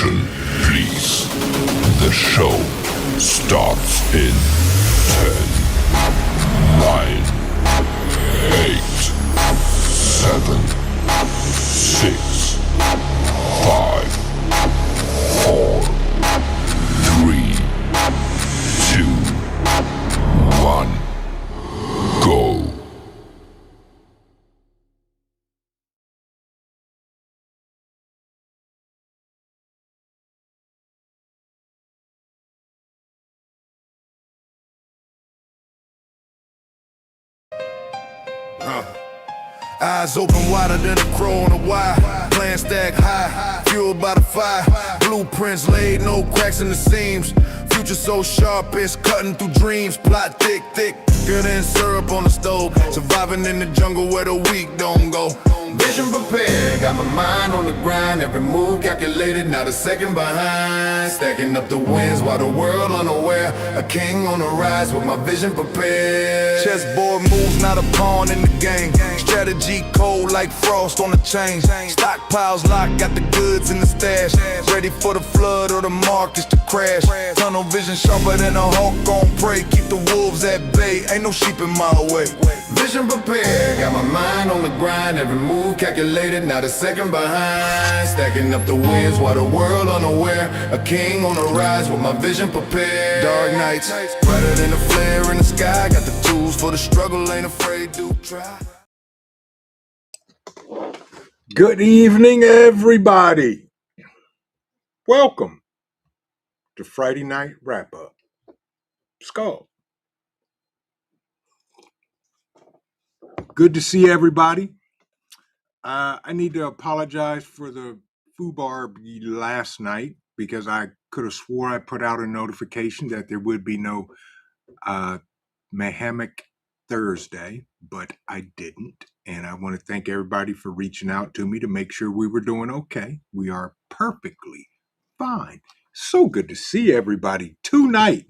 Attention, please. The show starts in 10, 9, 8, 7, 6, 5, 4, 3, 2, 1, go. Eyes open wider than a crow on a wire. Plan stack high, fueled by the fire. Blueprints laid, no cracks in the seams. Future so sharp, it's cutting through dreams. Plot thick, thicker than syrup on the stove. Surviving in the jungle where the weak don't go. Vision prepared, got my mind on the grind. Every move calculated, not a second behind. Stacking up the wins while the world unaware. A king on the rise with my vision prepared. Chessboard moves, not a pawn in the game. Strategy cold like frost on the chain. Stockpiles locked, got the goods in the stash. Ready for the flood or the markets to crash. Tunnel vision sharper than a hawk on prey. Keep the wolves at bay, ain't no sheep in my way. Vision prepared, got my mind on the grind. Every move calculated, not a second behind. Stacking up the wins while the world unaware. A king on the rise with my vision prepared. Dark nights, brighter than a flare in the sky. Got the tools for the struggle, ain't afraid to try. Good evening, everybody. Welcome to Friday Night Wrap-Up. Skull. Good to see everybody. I need to apologize for the foobar last night because I could have swore I put out a notification that there would be no Mahamic Thursday, but I didn't. And I want to thank everybody for reaching out to me to make sure we were doing okay. We are perfectly fine. So good to see everybody tonight.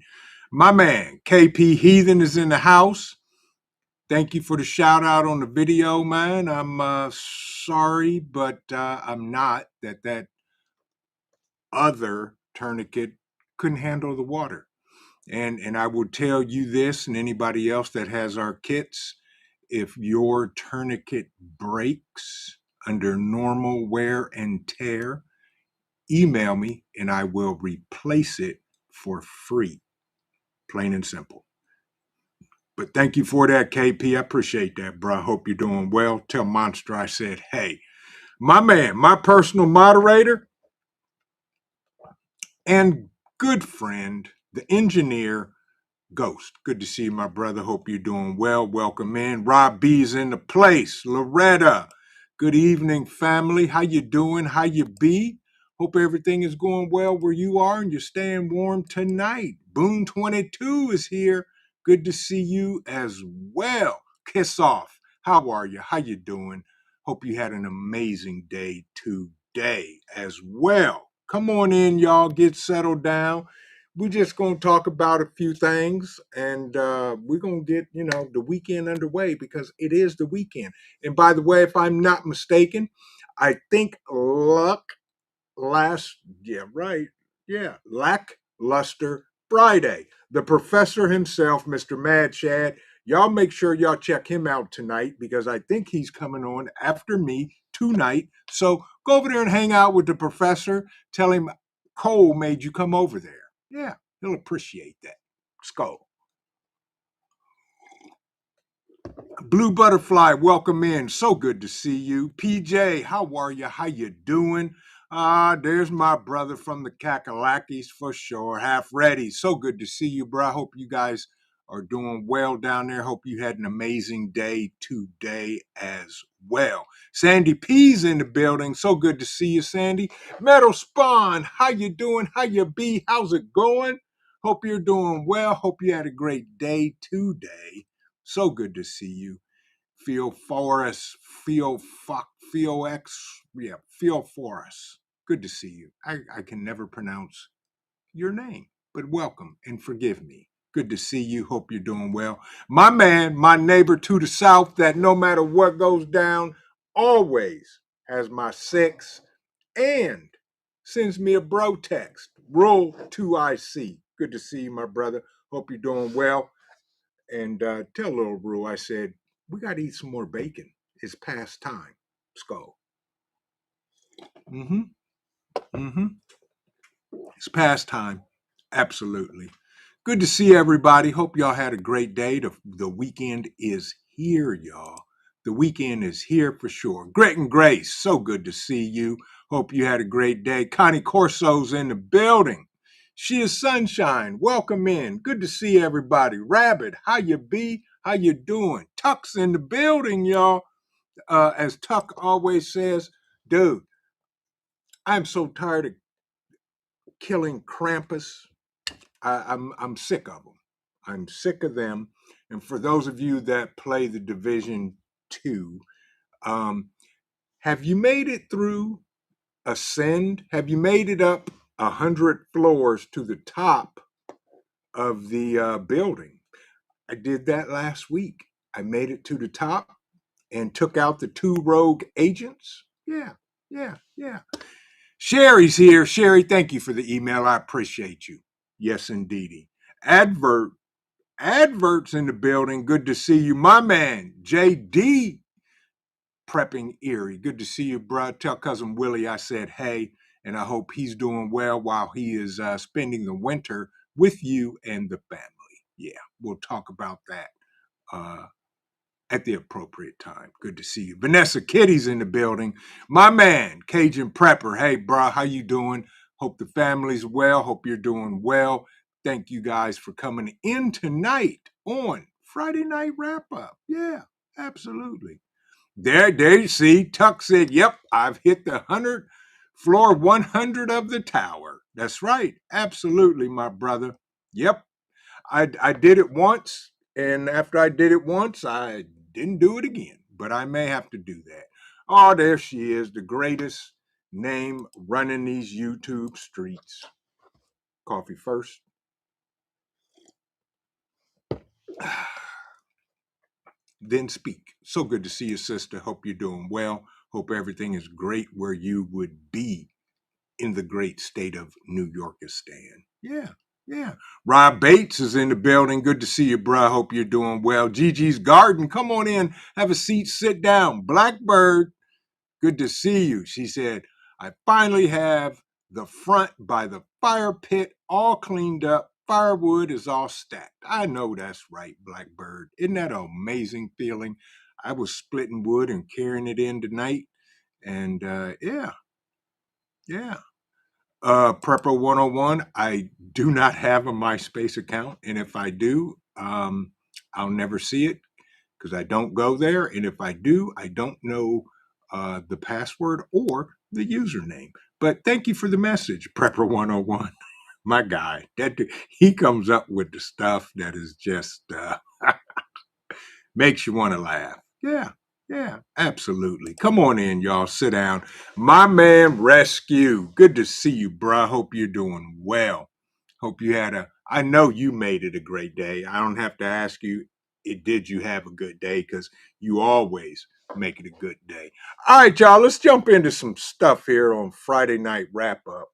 My man, KP Heathen, is in the house. Thank you for the shout out on the video, man. I'm sorry, but I'm not that other tourniquet couldn't handle the water. And I will tell you this and anybody else that has our kits, if your tourniquet breaks under normal wear and tear, email me and I will replace it for free. Plain and simple. But thank you for that, KP. I appreciate that, bro. I hope you're doing well. Tell Monster I said, hey. My man, my personal moderator and good friend, the engineer, Ghost. Good to see you, my brother. Hope you're doing well. Welcome in. Rob B's in the place. Loretta. Good evening, family. How you doing? How you be? Hope everything is going well where you are and you're staying warm tonight. Boone 22 is here. Good to see you as well. Kiss off. How are you? How you doing? Hope you had an amazing day today as well. Come on in, y'all. Get settled down. We're just going to talk about a few things and we're going to get, the weekend underway because it is the weekend. And by the way, if I'm not mistaken, I think Lackluster Friday. The professor himself, Mr. Mad Chad, y'all make sure y'all check him out tonight because I think he's coming on after me tonight. So go over there and hang out with the professor. Tell him Cole made you come over there. Yeah, he'll appreciate that. Skull. Blue Butterfly, welcome in. So good to see you. PJ, how are you? How you doing? There's my brother from the Kakalakis for sure. Half ready. So good to see you, bro. I hope you guys are doing well down there. Hope you had an amazing day today as well. Sandy P's in the building. So good to see you, Sandy. Metal Spawn, how you doing? How you be? How's it going? Hope you're doing well. Hope you had a great day today. So good to see you. Feel for us. Feel for us. Good to see you. I can never pronounce your name, but welcome and forgive me. Good to see you. Hope you're doing well. My man, my neighbor to the south that no matter what goes down, always has my 6 and sends me a bro text. Roll 2IC. Good to see you, my brother. Hope you're doing well. And tell little Rule, I said, we got to eat some more bacon. It's past time. Skull. Mm-hmm. Mm-hmm. It's past time. Absolutely. Good to see everybody. Hope y'all had a great day. The weekend is here, y'all. The weekend is here for sure. Gret and Grace, so good to see you. Hope you had a great day. Connie Corso's in the building. She is Sunshine. Welcome in. Good to see everybody. Rabbit, how you be? How you doing? Tuck's in the building, y'all. As Tuck always says, dude, I'm so tired of killing Krampus. I'm sick of them. I'm sick of them. And for those of you that play the Division 2, have you made it through Ascend? Have you made it up 100 floors to the top of the building? I did that last week. I made it to the top and took out the 2 rogue agents. Yeah. Sherry's here. Sherry, thank you for the email. I appreciate you. Yes, indeedy. Adverts in the building. Good to see you. My man, JD, prepping Erie. Good to see you, bro. Tell cousin Willie I said hey, and I hope he's doing well while he is spending the winter with you and the family. Yeah, we'll talk about that at the appropriate time. Good to see you. Vanessa Kitty's in the building. My man, Cajun Prepper. Hey, bro, how you doing? Hope the family's well. Hope you're doing well. Thank you guys for coming in tonight on Friday Night Wrap Up. Yeah, absolutely. There you see. Tuck said, yep, I've hit the floor 100 of the tower. That's right. Absolutely, my brother. Yep. I did it once, and after I did it once, I didn't do it again, but I may have to do that. Oh, there she is, the greatest name running these YouTube streets. Coffee first. Then speak. So good to see you, sister. Hope you're doing well. Hope everything is great where you would be in the great state of New Yorkistan. Yeah. Rob Bates is in the building. Good to see you, bro. Hope you're doing well. Gigi's Garden, come on in. Have a seat. Sit down. Blackbird, good to see you. She said, I finally have the front by the fire pit all cleaned up. Firewood is all stacked. I know that's right, Blackbird. Isn't that an amazing feeling? I was splitting wood and carrying it in tonight. And yeah. Prepper 101, I do not have a MySpace account. And if I do, I'll never see it because I don't go there. And if I do, I don't know the password or the username. But thank you for the message, Prepper 101. My guy, he comes up with the stuff that is just makes you want to laugh. Yeah, absolutely. Come on in, y'all. Sit down. My man, Rescue. Good to see you, bruh. Hope you're doing well. Hope you had I know you made it a great day. I don't have to ask you, did you have a good day? Because you always make it a good day. All right, y'all, let's jump into some stuff here on Friday Night Wrap Up.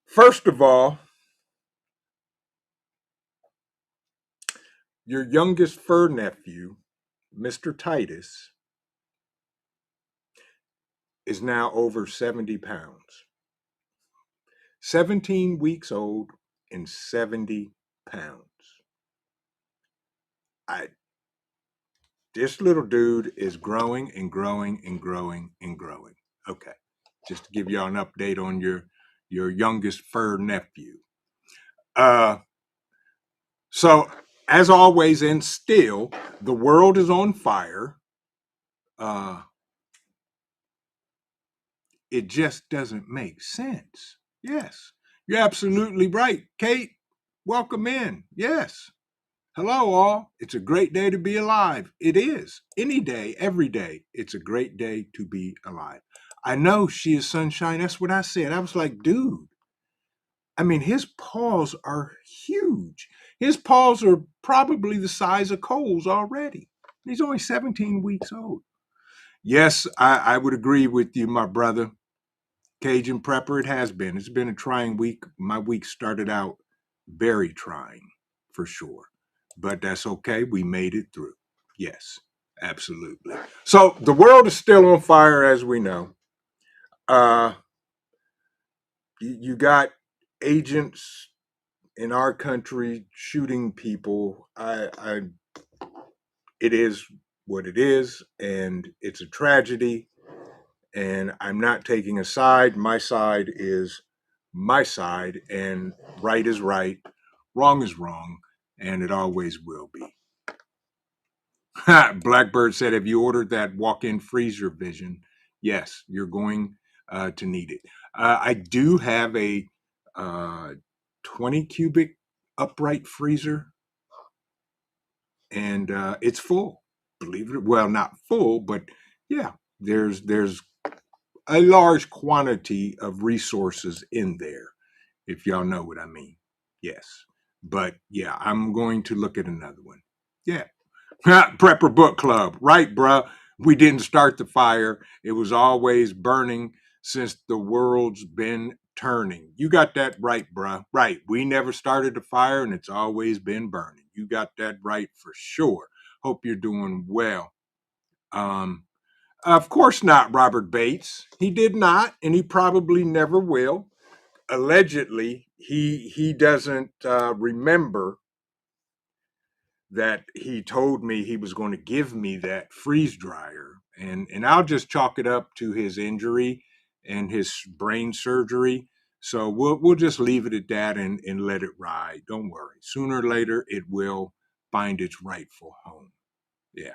First of all, your youngest fur nephew, Mr. Titus, is now over 70 pounds. 17 weeks old and 70 pounds. This little dude is growing and growing and growing and growing. Okay, just to give y'all an update on your youngest fur nephew. So, as always and still, the world is on fire. It just doesn't make sense. Yes, you're absolutely right. Kate, welcome in. Yes. Hello, all. It's a great day to be alive. It is. Any day, every day, it's a great day to be alive. I know she is Sunshine. That's what I said. I was like, dude. I mean, his paws are huge. His paws are probably the size of Cole's already. He's only 17 weeks old. Yes, I would agree with you, my brother. Cajun Prepper, it has been. It's been a trying week. My week started out very trying, for sure. But that's okay. We made it through. Yes, absolutely. So the world is still on fire, as we know. Uh, you got agents in our country shooting people. It is what it is, and it's a tragedy. And I'm not taking a side. My side is my side, and right is right, wrong is wrong, and it always will be. Blackbird said, "Have you ordered that walk-in freezer, Vision?" Yes, you're going to need it. I do have a 20 cubic upright freezer, and it's full. Believe it, well, not full, but yeah, there's a large quantity of resources in there, if y'all know what I mean. Yes. But yeah, I'm going to look at another one. Yeah. Prepper Book Club. Right, bruh. We didn't start the fire. It was always burning since the world's been turning. You got that right, bruh. Right. We never started the fire and it's always been burning. You got that right for sure. Hope you're doing well. Of course not, Robert Bates. He did not, and he probably never will. Allegedly, he doesn't remember that he told me he was going to give me that freeze dryer, and I'll just chalk it up to his injury and his brain surgery. So we'll just leave it at that and let it ride. Don't worry. Sooner or later, it will find its rightful home. Yeah.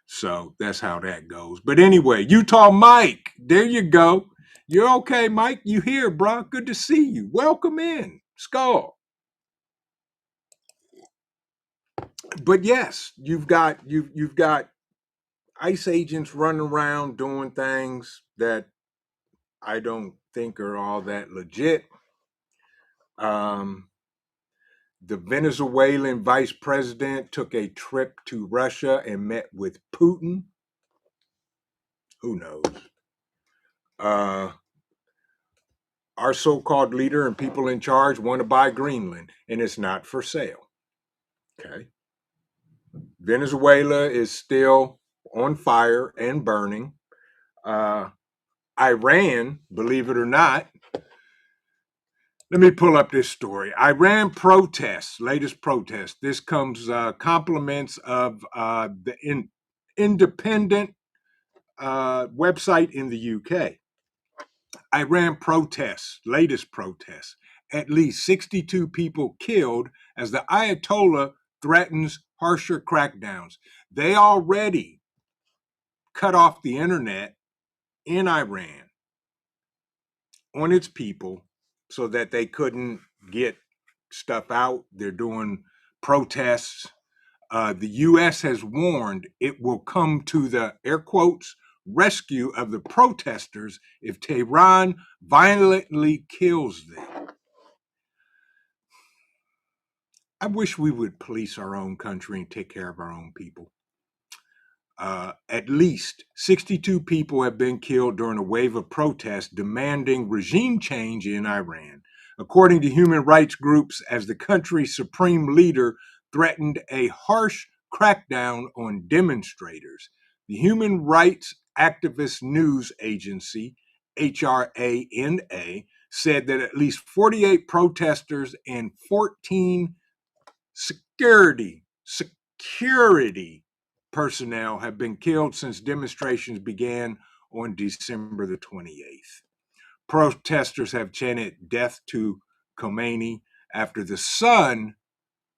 So that's how that goes. But anyway, Utah Mike, there you go. You're okay, Mike. You here, bro? Good to see you. Welcome in, Skull. But yes, you've got ICE agents running around doing things that I don't think are all that legit. Um, the Venezuelan vice president took a trip to Russia and met with Putin. Who knows? Our so-called leader and people in charge want to buy Greenland, and it's not for sale. Okay. Venezuela is still on fire and burning. Uh, Iran, believe it or not, let me pull up this story. Iran protests, latest protest. This comes compliments of the independent website in the UK. Iran protests, latest protests. At least 62 people killed as the Ayatollah threatens harsher crackdowns. They already cut off the internet in Iran on its people so that they couldn't get stuff out. They're doing protests. The U.S. has warned it will come to the, air quotes, rescue of the protesters if Tehran violently kills them. I wish we would police our own country and take care of our own people. At least 62 people have been killed during a wave of protests demanding regime change in Iran, according to human rights groups, as the country's supreme leader threatened a harsh crackdown on demonstrators. The human rights activist news agency, HRANA, said that at least 48 protesters and 14 security personnel have been killed since demonstrations began on December the 28th. Protesters have chanted death to Khomeini after the son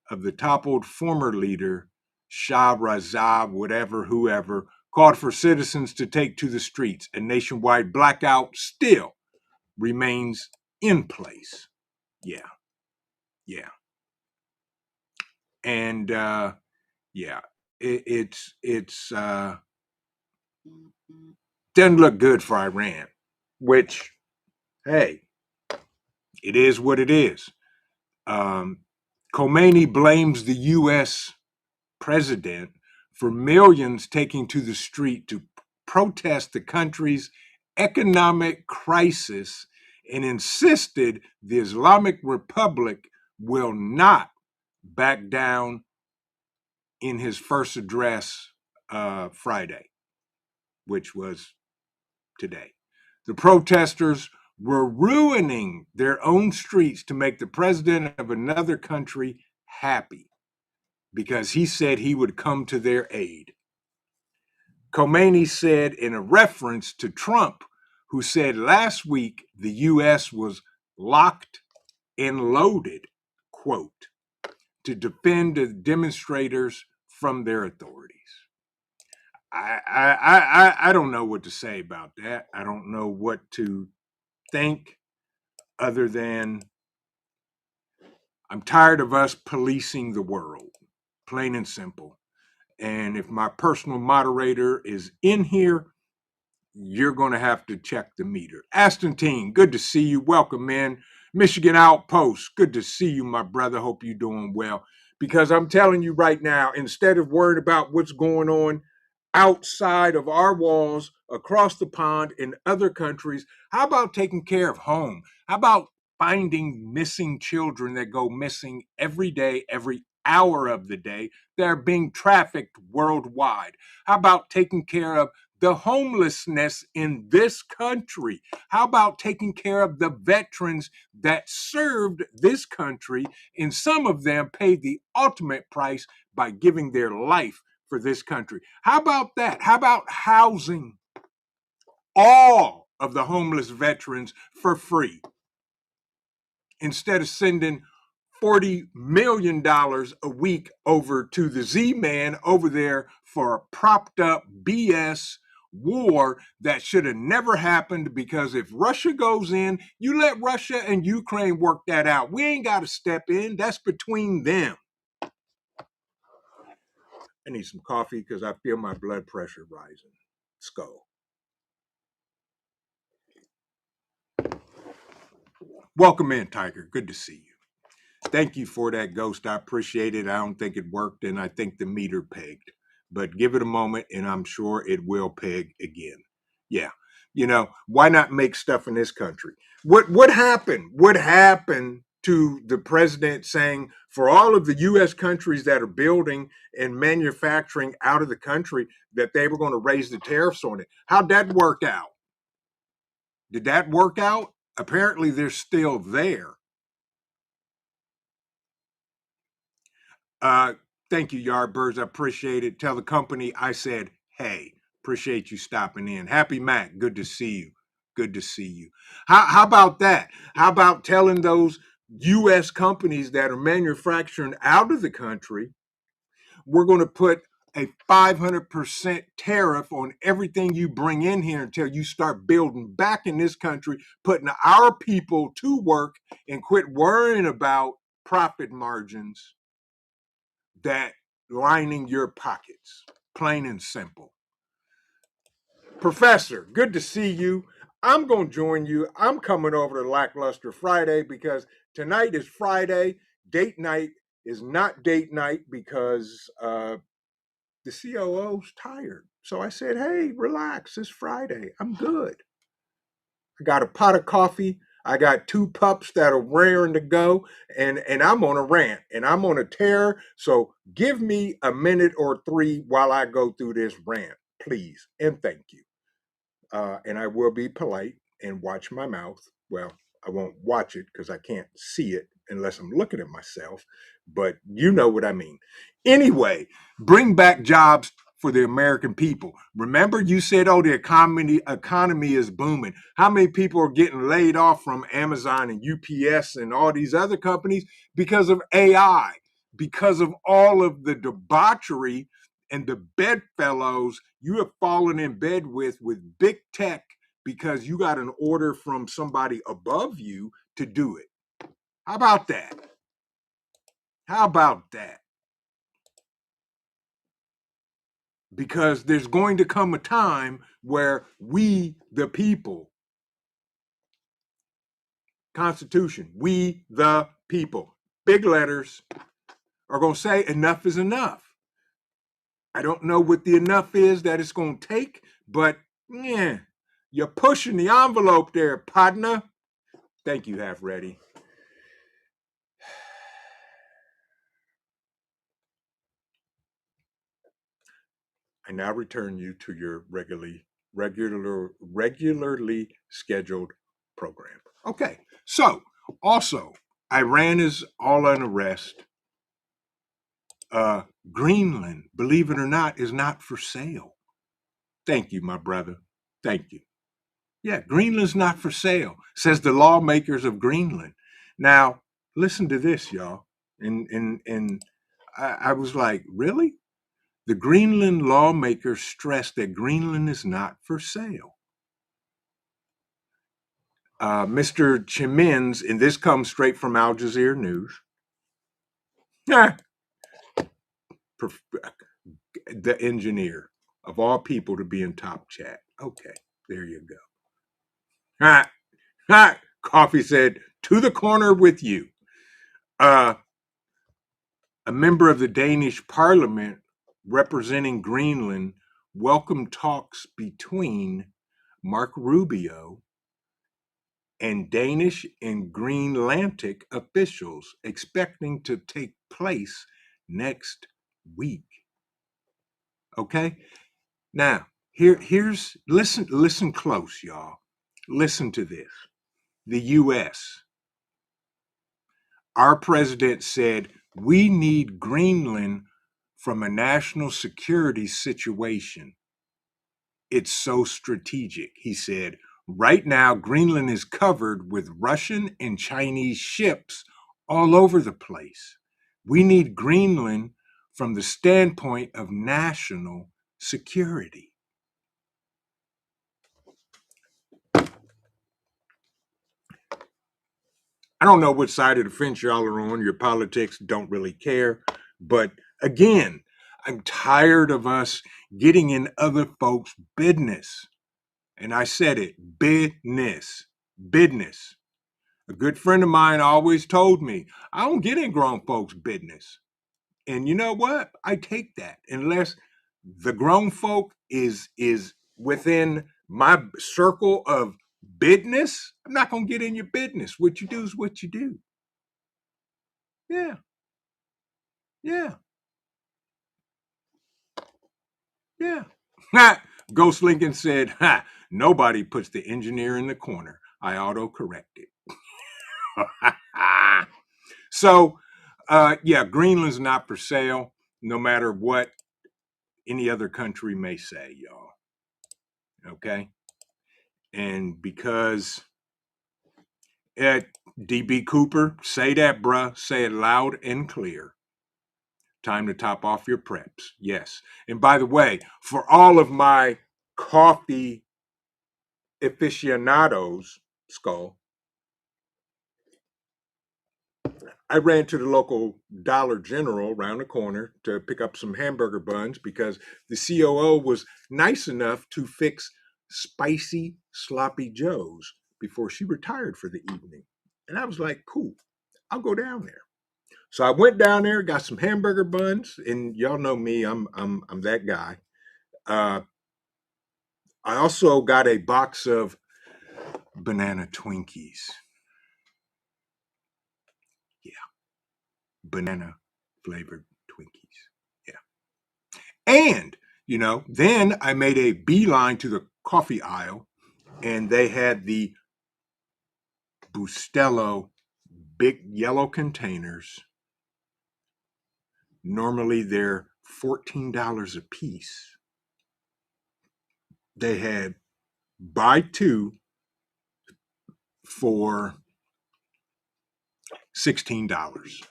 of the toppled former leader, Shah Reza, whoever, called for citizens to take to the streets. A nationwide blackout still remains in place. Yeah. And yeah, it's doesn't look good for Iran, which, hey, it is what it is. Khomeini blames the U.S. president for millions taking to the street to protest the country's economic crisis and insisted the Islamic Republic will not back down in his first address Friday, which was today. The protesters were ruining their own streets to make the president of another country happy because he said he would come to their aid. Khomeini said in a reference to Trump, who said last week the U.S. was locked and loaded, quote, to defend the demonstrators from their authorities. I don't know what to say about that. I don't know what to think other than I'm tired of us policing the world, plain and simple. And if my personal moderator is in here, you're going to have to check the meter. Astantine, good to see you. Welcome in. Michigan Outpost, good to see you, my brother. Hope you're doing well. Because I'm telling you right now, instead of worrying about what's going on outside of our walls, across the pond in other countries, how about taking care of home? How about finding missing children that go missing every day, every hour of the day? They're being trafficked worldwide. How about taking care of the homelessness in this country? How about taking care of the veterans that served this country, and some of them paid the ultimate price by giving their life for this country? How about that? How about housing all of the homeless veterans for free instead of sending $40 million a week over to the Z-Man over there for a propped up BS war that should have never happened? Because if Russia goes in, you let Russia and Ukraine work that out. We ain't got to step in. That's between them. I need some coffee because I feel my blood pressure rising. Skull. Welcome in, Tiger. Good to see you. Thank you for that, Ghost. I appreciate it. I don't think it worked, and I think the meter pegged. But give it a moment, and I'm sure it will peg again. Yeah. Why not make stuff in this country? What happened? What happened to the president saying for all of the U.S. countries that are building and manufacturing out of the country that they were going to raise the tariffs on it? How'd that work out? Did that work out? Apparently, they're still there. Thank you, Yardbirds. I appreciate it. Tell the company I said, hey, appreciate you stopping in. Happy Mac, good to see you. Good to see you. How about that? How about telling those U.S. companies that are manufacturing out of the country, we're going to put a 500% tariff on everything you bring in here until you start building back in this country, putting our people to work and quit worrying about profit margins that lining your pockets, plain and simple. Professor, good to see you. I'm going to join you. I'm coming over to Lackluster Friday because tonight is Friday. Date night is not date night because the COO's tired. So I said, hey, relax. It's Friday. I'm good. I got a pot of coffee. I got 2 pups that are raring to go, and I'm on a rant, and I'm on a tear. So give me a minute or 3 while I go through this rant, please, and thank you. And I will be polite and watch my mouth. Well, I won't watch it because I can't see it unless I'm looking at myself, but you know what I mean. Anyway, bring back jobs for the American people. Remember, you said, oh, the economy is booming. How many people are getting laid off from Amazon and UPS and all these other companies because of AI, because of all of the debauchery and the bedfellows you have fallen in bed with big tech because you got an order from somebody above you to do it. How about that? How about that? Because there's going to come a time where we, the people, Constitution, we, the people, big letters, are going to say enough is enough. I don't know what the enough is that it's going to take, but You're pushing the envelope there, partner. Thank you, Half Ready. I now return you to your regularly scheduled program. Okay, so also Iran is all under arrest. Greenland, believe it or not, is not for sale. Thank you, my brother. Thank you. Yeah, Greenland's not for sale, says the lawmakers of Greenland. Now, listen to this, y'all. And I was like, really? The Greenland lawmakers stress that Greenland is not for sale. Mr. Chimins, and this comes straight from Al Jazeera News. Yeah, the engineer of all people to be in top chat. Okay, there you go. Coffee said, to the corner with you. A member of the Danish parliament representing Greenland welcomed talks between Mark Rubio and Danish and Greenlandic officials expecting to take place next week. Okay? Now, here's listen close, y'all. Listen to this. The US, our president said, we need Greenland from a national security situation. It's so strategic. He said, right now, Greenland is covered with Russian and Chinese ships all over the place. We need Greenland from the standpoint of national security. I don't know which side of the fence y'all are on. Your politics don't really care. But again, I'm tired of us getting in other folks' business. And I said it, business. A good friend of mine always told me, I don't get in grown folks' business. And you know what? I take that. Unless the grown folk is within my circle of business, I'm not going to get in your business. What you do is what you do. Yeah. Ghost Lincoln said, nobody puts the engineer in the corner. I auto-correct it. So, Greenland's not for sale, no matter what any other country may say, y'all. Okay? And because at DB Cooper, say that, bruh. Say it loud and clear. Time to top off your preps. Yes. And by the way, for all of my coffee aficionados, Skull, I ran to the local Dollar General around the corner to pick up some hamburger buns because the COO was nice enough to fix spicy sloppy joes before she retired for the evening. And I was like, cool, I'll go down there. So I went down there, got some hamburger buns, and y'all know me, I'm that guy. I also got a box of banana Twinkies. Yeah, banana flavored Twinkies. Yeah. And, then I made a beeline to the coffee aisle, and they had the Bustelo big yellow containers. Normally they're $14 a piece. They had buy two for $16.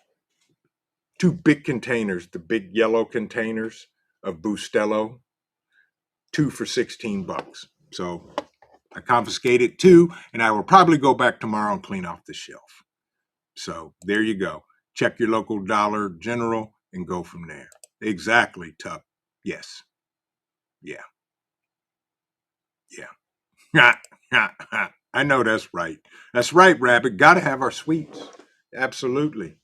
Two big containers, the big yellow containers of Bustelo, two for $16. So I confiscated two, and I will probably go back tomorrow and clean off the shelf. So there you go. Check your local Dollar General and go from there. Exactly, Tuck. Yes. Yeah. I know that's right. That's right, Rabbit. Got to have our sweets. Absolutely.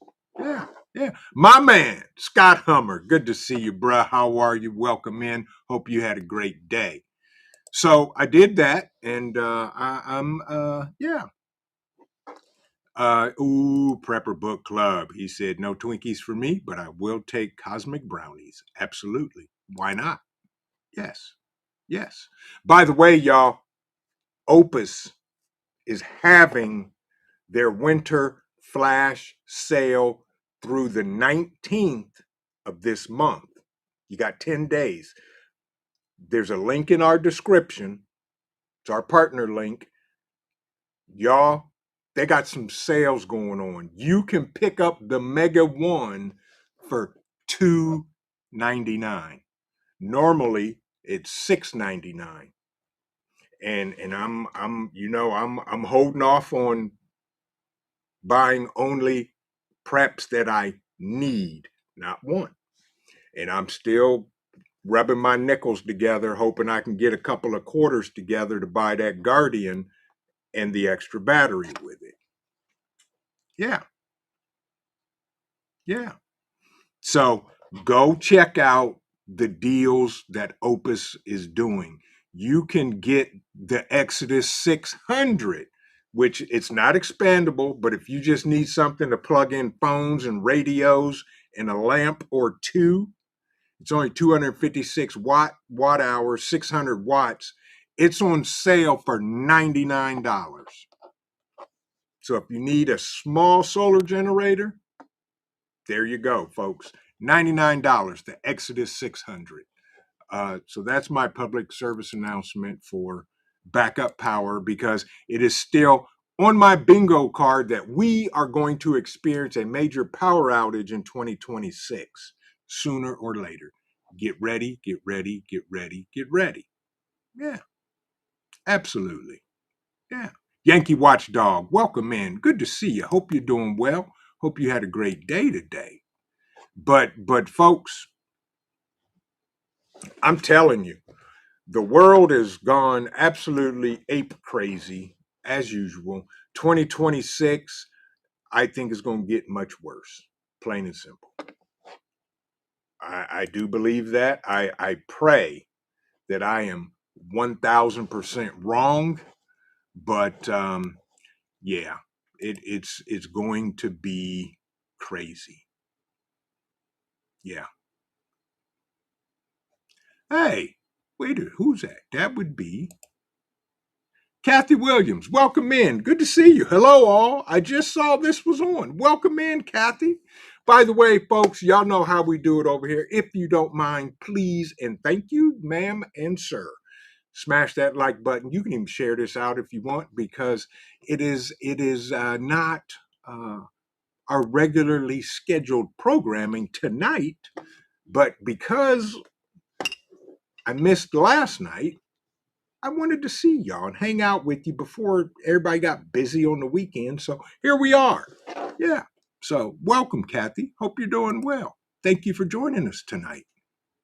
Yeah. My man, Scott Hummer. Good to see you, bruh. How are you? Welcome in. Hope you had a great day. So I did that, and I'm yeah. Prepper Book Club. He said, no Twinkies for me, but I will take cosmic brownies. Absolutely. Why not? Yes. Yes. By the way, y'all, Opus is having their winter flash sale through the 19th of this month. You got 10 days. There's a link in our description. It's our partner link. Y'all, they got some sales going on. You can pick up the Mega One for $2.99. Normally it's $6.99. And I'm holding off on buying only preps that I need, not want. And I'm still rubbing my nickels together, hoping I can get a couple of quarters together to buy that Guardian and the extra battery with it. Yeah, yeah. So go check out the deals that Opus is doing. You can get the Exodus 600, which it's not expandable, but if you just need something to plug in phones and radios and a lamp or two, it's only 256 watt hours, 600 watts. It's on sale for $99. So if you need a small solar generator, there you go, folks. $99, the Exodus 600. So that's my public service announcement for backup power, because it is still on my bingo card that we are going to experience a major power outage in 2026, sooner or later. Get ready, get ready, get ready, get ready. Yeah, absolutely. Yeah. Yankee Watchdog, welcome in. Good to see you. Hope you're doing well. Hope you had a great day today. But folks, I'm telling you, the world has gone absolutely ape crazy as usual. 2026, I think, is going to get much worse, plain and simple. I do believe that. I pray that I am 1000% wrong, but yeah, it's going to be crazy. Yeah. Hey, wait a who's that? That would be Kathy Williams. Welcome in. Good to see you. Hello, all. I just saw this was on. Welcome in, Kathy. By the way, folks, y'all know how we do it over here. If you don't mind, please and thank you, ma'am and sir. Smash that like button. You can even share this out if you want, because it is not our regularly scheduled programming tonight, but because I missed last night, I wanted to see y'all and hang out with you before everybody got busy on the weekend. So here we are. Yeah. So welcome, Kathy. Hope you're doing well. Thank you for joining us tonight.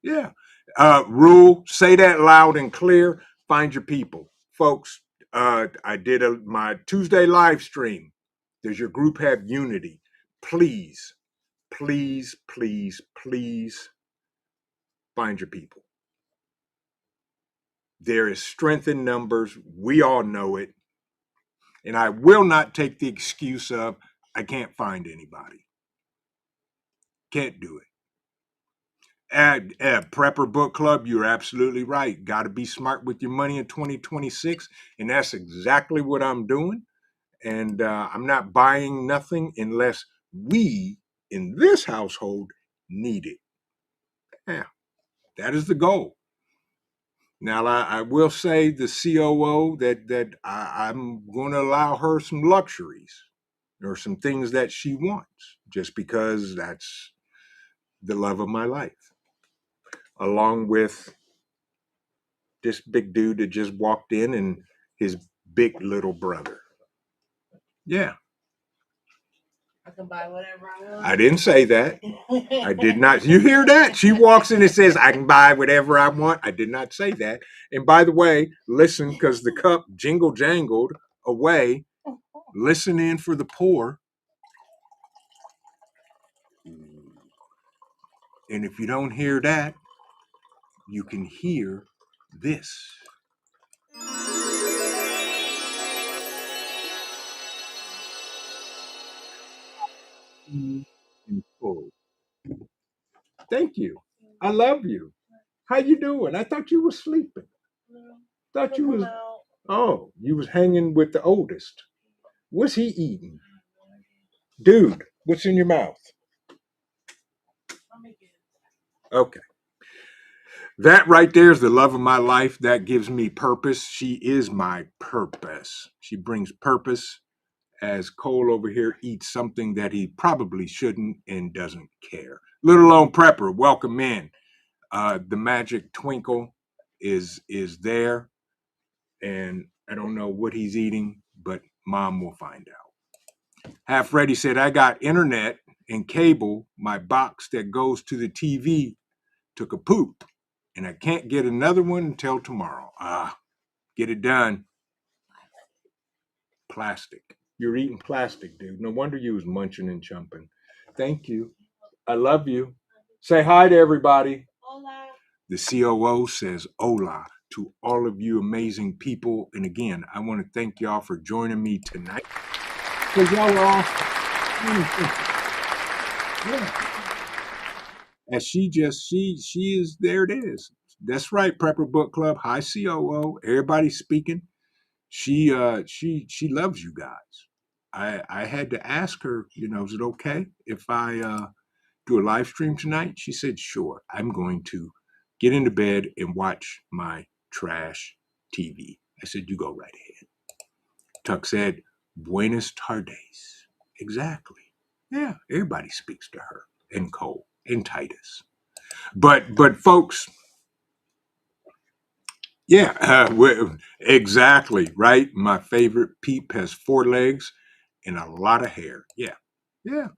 Yeah. Rule, say that loud and clear. Find your people. Folks, I did my Tuesday live stream. Does your group have unity? Please, please, please, please find your people. There is strength in numbers. We all know it. And I will not take the excuse of I can't find anybody. Can't do it. At Prepper Book Club, you're absolutely right. Got to be smart with your money in 2026. And that's exactly what I'm doing. And I'm not buying nothing unless we in this household need it. Yeah, that is the goal. Now, I will say the COO that I'm going to allow her some luxuries or some things that she wants, just because that's the love of my life, along with this big dude that just walked in and his big little brother. Yeah. I can buy whatever I want. I didn't say that. I did not. You hear that? She walks in and says, I can buy whatever I want. I did not say that. And by the way, listen, because the cup jingle jangled away. Listen in for the pour. And if you don't hear that, you can hear this. in full. Thank you. I love you. How you doing? I thought you were sleeping. Thought you was. Oh, you was hanging with the oldest. What's he eating? Dude, what's in your mouth? Okay. That right there is the love of my life. That gives me purpose. She is my purpose. She brings purpose as Cole over here eats something that he probably shouldn't and doesn't care. Little Lone Prepper, welcome in. The magic twinkle is there, and I don't know what he's eating, but Mom will find out. Half Ready said, I got internet and cable. My box that goes to the TV took a poop, and I can't get another one until tomorrow. Get it done. Plastic. You're eating plastic, dude. No wonder you was munching and chumping. Thank you. I love you. Say hi to everybody. Hola. The COO says hola to all of you amazing people. And again, I want to thank y'all for joining me tonight. Because y'all are awesome. Yeah. As she is, there it is. That's right, Prepper Book Club. Hi, COO. Everybody's speaking. She loves you guys. I had to ask her, is it okay if I do a live stream tonight? She said, sure. I'm going to get into bed and watch my trash TV. I said, you go right ahead. Tuck said, Buenas tardes. Exactly. Yeah, everybody speaks to her and Cole and Titus. But folks, yeah, exactly, right? My favorite Peep has 4 legs and a lot of hair. Yeah. Yeah.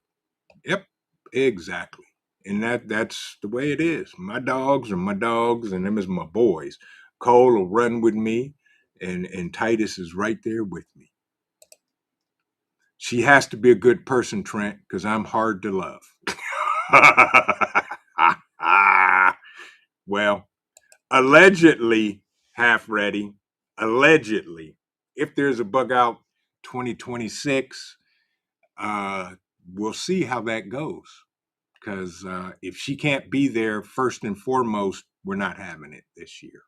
Yep. Exactly. And that's the way it is. My dogs are my dogs and them is my boys. Cole will run with me and Titus is right there with me. She has to be a good person, Trent, because I'm hard to love. Well, allegedly, Half Ready, allegedly, if there's a bug out 2026, we'll see how that goes. Because if she can't be there first and foremost, we're not having it this year.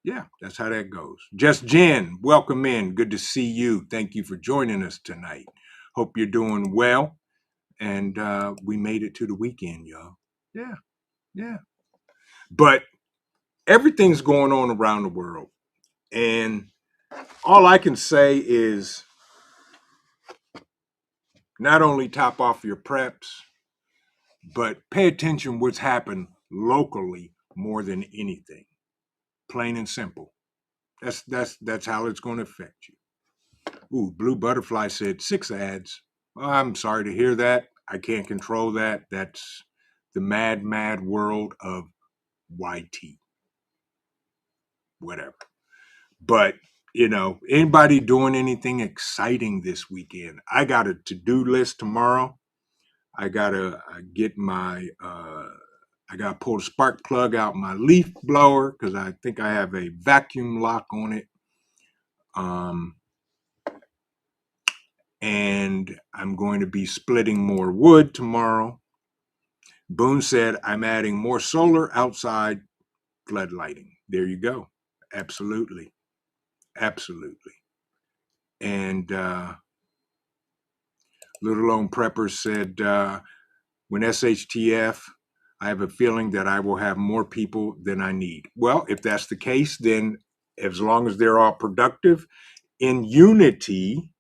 Yeah, that's how that goes. Just Jen, welcome in. Good to see you. Thank you for joining us tonight. Hope you're doing well. And we made it to the weekend, y'all. Yeah, yeah. But everything's going on around the world. And all I can say is not only top off your preps, but pay attention what's happened locally more than anything. Plain and simple. That's how it's going to affect you. Ooh, Blue Butterfly said 6 ads. Well, I'm sorry to hear that. I can't control that. That's the mad world of YT. Whatever. But, anybody doing anything exciting this weekend? I got a to-do list tomorrow. I got to get my, I got to pull the spark plug out my leaf blower because I think I have a vacuum lock on it. And I'm going to be splitting more wood tomorrow. Boone said, I'm adding more solar outside flood lighting. There you go. Absolutely. Absolutely. And Little Lone Prepper said, when SHTF, I have a feeling that I will have more people than I need. Well, if that's the case, then as long as they're all productive in unity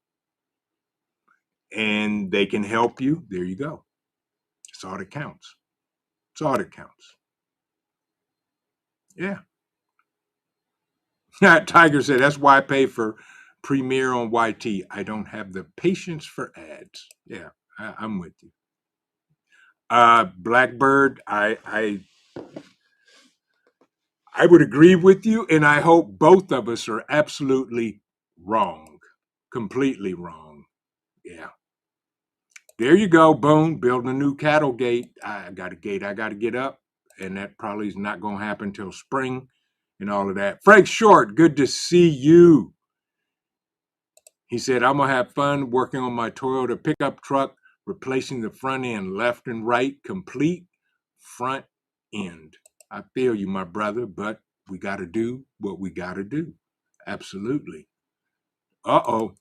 and they can help you, there you go. That's all that counts. It's all that counts. Yeah. Tiger said, that's why I pay for Premiere on YT. I don't have the patience for ads. Yeah, I'm with you. Blackbird, I would agree with you, and I hope both of us are absolutely wrong. Completely wrong. Yeah. There you go, Boone, building a new cattle gate. I got a gate I got to get up, and that probably is not going to happen till spring and all of that. Frank Short, good to see you. He said, I'm going to have fun working on my Toyota pickup truck, replacing the front end left and right, complete front end. I feel you, my brother, but we got to do what we got to do. Absolutely. Uh-oh.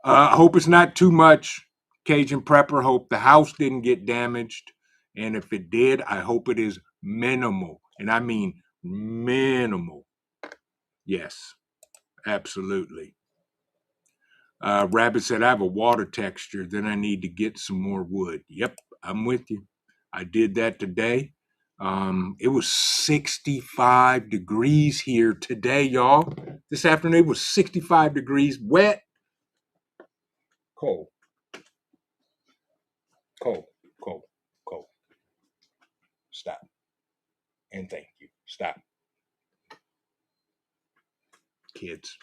I hope it's not too much, Cajun Prepper. Hope the house didn't get damaged. And if it did, I hope it is minimal. And I mean minimal. Yes, absolutely. Rabbit said, I have a water texture. Then I need to get some more wood. Yep, I'm with you. I did that today. It was 65 degrees here today, y'all. This afternoon was 65 degrees, wet, cold, cold, cold, cold. Stop. And thank you. Stop. Kids.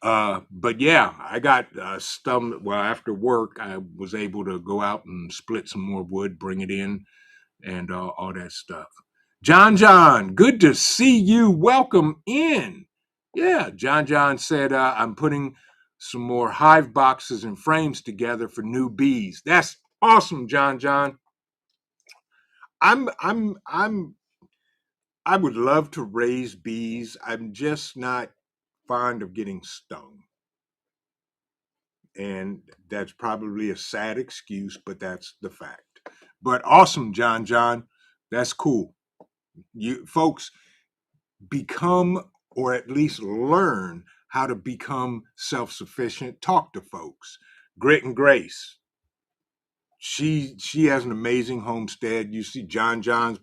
But yeah, I got stomach. Well, after work, I was able to go out and split some more wood, bring it in, and all that stuff. John, good to see you. Welcome in. Yeah, John said I'm putting some more hive boxes and frames together for new bees. That's awesome, John. I would love to raise bees. I'm just not fond of getting stung. And that's probably a sad excuse, but that's the fact. But awesome, John. That's cool. You folks become, or at least learn how to become self-sufficient. Talk to folks. Grit and Grace. She has an amazing homestead. You see John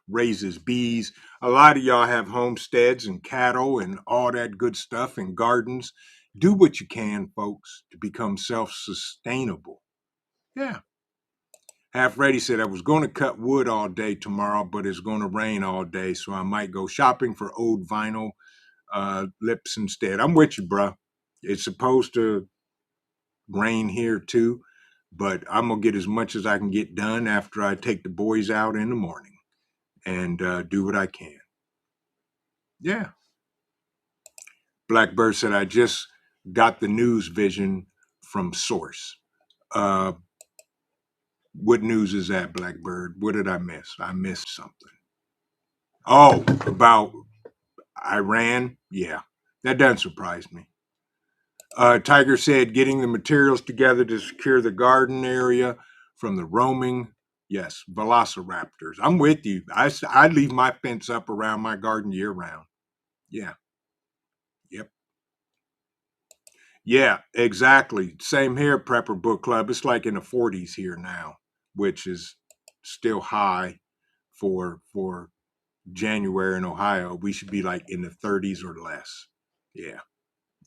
raises bees. A lot of y'all have homesteads and cattle and all that good stuff and gardens. Do what you can, folks, to become self-sustainable. Yeah. Half Ready said, I was going to cut wood all day tomorrow, but it's going to rain all day, so I might go shopping for old vinyl lips instead. I'm with you, bruh. It's supposed to rain here too, but I'm going to get as much as I can get done after I take the boys out in the morning and do what I can. Yeah. Blackbird said, I just got the news vision from Source. What news is that, Blackbird? What did I miss? I missed something. Oh, about Iran? Yeah, that doesn't surprise me. Tiger said, getting the materials together to secure the garden area from the roaming, yes, velociraptors. I'm with you. I leave my fence up around my garden year round. Yeah. Yep. Yeah, exactly. Same here, Prepper Book Club. It's like in the 40s here now, which is still high for January in Ohio. We should be like in the 30s or less. Yeah.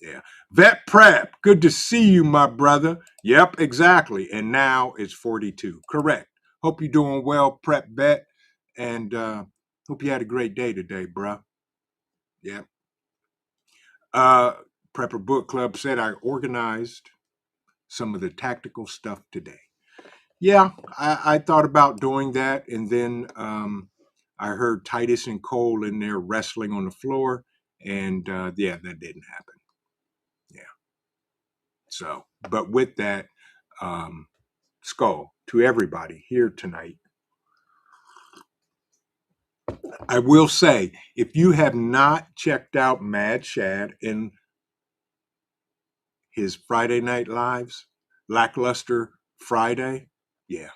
Yeah. Vet Prep, good to see you, my brother. Yep, exactly. And now it's 42. Correct. Hope you're doing well, Prep Vet. And hope you had a great day today, bruh. Yep. Prepper Book Club said I organized some of the tactical stuff today. Yeah, I thought about doing that. And then I heard Titus and Cole in there wrestling on the floor. And yeah, that didn't happen. Yeah. So, but with that, Skull, to everybody here tonight, I will say, if you have not checked out Mad Shad in his Friday Night Lives, Lackluster Friday, yeah,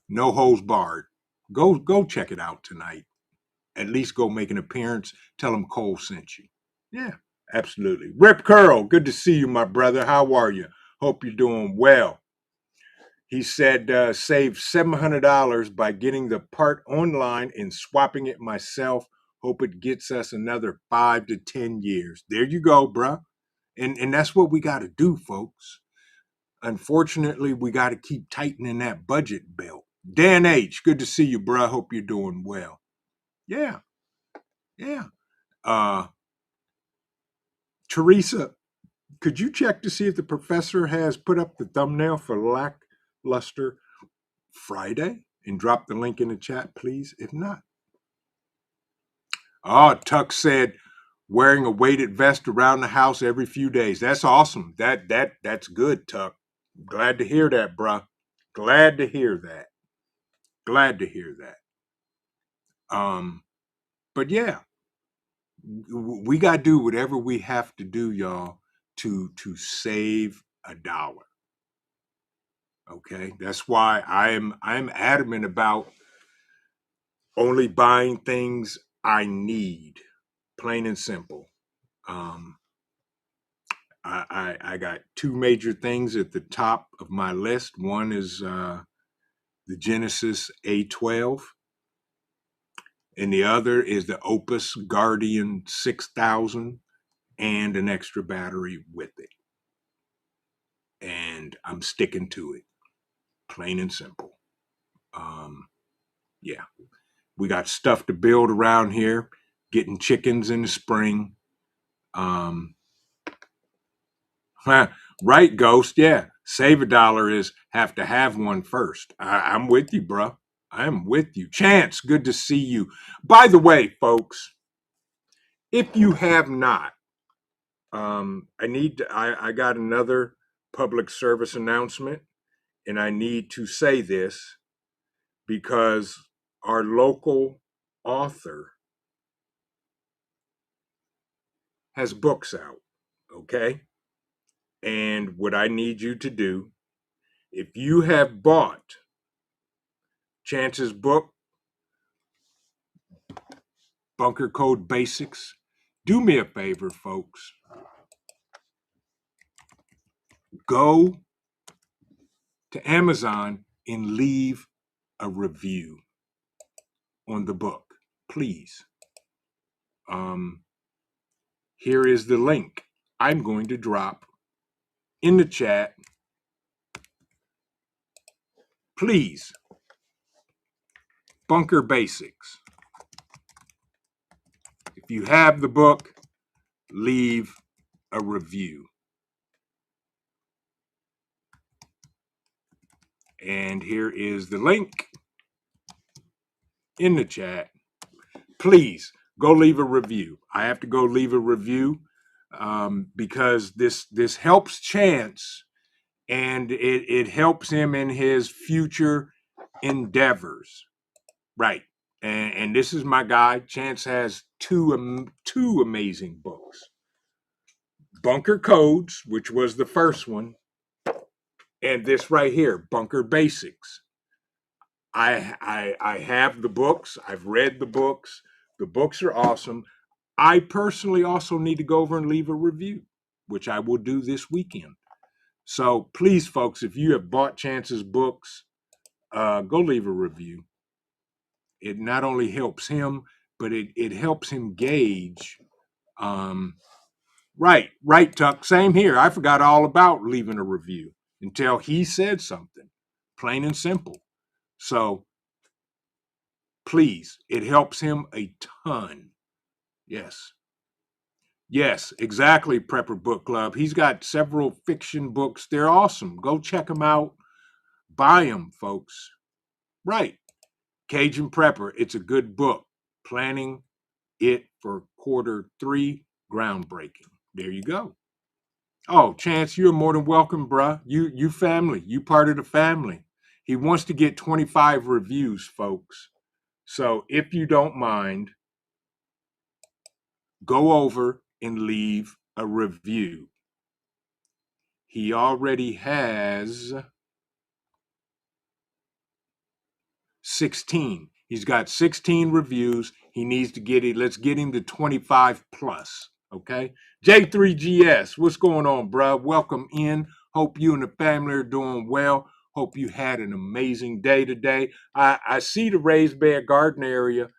no holds barred. Go check it out tonight. At least go make an appearance. Tell him Cole sent you. Yeah, absolutely. Rip Curl, good to see you, my brother. How are you? Hope you're doing well. He said, saved $700 by getting the part online and swapping it myself. Hope it gets us another 5 to 10 years. There you go, bruh. And that's what we got to do, folks. Unfortunately, we got to keep tightening that budget belt. Dan H., good to see you, bruh. Hope you're doing well. Yeah. Teresa, could you check to see if the professor has put up the thumbnail for Lackluster Friday and drop the link in the chat, please? If not. Oh, Tuck said, wearing a weighted vest around the house every few days. That's awesome. That's good, Tuck. Glad to hear that, bruh. Glad to hear that. Glad to hear that. But yeah, we got to do whatever we have to do, y'all, to save a dollar. Okay, that's why I'm adamant about only buying things I need, plain and simple. Um, I got two major things at the top of my list. One is the Genesis A12, and the other is the Opus Guardian 6000 and an extra battery with it. And I'm sticking to it, plain and simple. Yeah, we got stuff to build around here, getting chickens in the spring. Right, Ghost. Yeah, save a dollar is have to have one first. I'm with you, bro. I'm with you. Chance, good to see you. By the way, folks, if you have not, I got another public service announcement, and I need to say this because our local author has books out, okay? And what I need you to do, if you have bought Chance's book, Bunker Code Basics, do me a favor, folks. Go to Amazon and leave a review on the book, please. Here is the link I'm going to drop in the chat. Please, Bunker Basics. If you have the book, leave a review. And here is the link in the chat. Please go leave a review. I have to go leave a review because this helps Chance, and it helps him in his future endeavors. Right. And this is my guy. Chance has two amazing books. Bunker Codes, which was the first one, and this right here, Bunker Basics. I have the books. I've read the books. The books are awesome. I personally also need to go over and leave a review, which I will do this weekend. So please, folks, if you have bought Chance's books, go leave a review. It not only helps him, but it helps him gauge. Right, Tuck. Same here. I forgot all about leaving a review until he said something, plain and simple. So please, it helps him a ton. Yes. Yes, exactly, Prepper Book Club. He's got several fiction books. They're awesome. Go check them out. Buy them, folks. Right. Cajun Prepper. It's a good book. Planning it for Q3, groundbreaking. There you go. Oh, Chance, you're more than welcome, bruh. You family. You part of the family. He wants to get 25 reviews, folks. So if you don't mind, go over and leave a review. He already has 16. He's got 16 reviews. He needs to get it. Let's get him to 25 plus. Okay. J3GS, what's going on, bruh? Welcome in. Hope you and the family are doing well. Hope you had an amazing day today. I see the raised bed garden area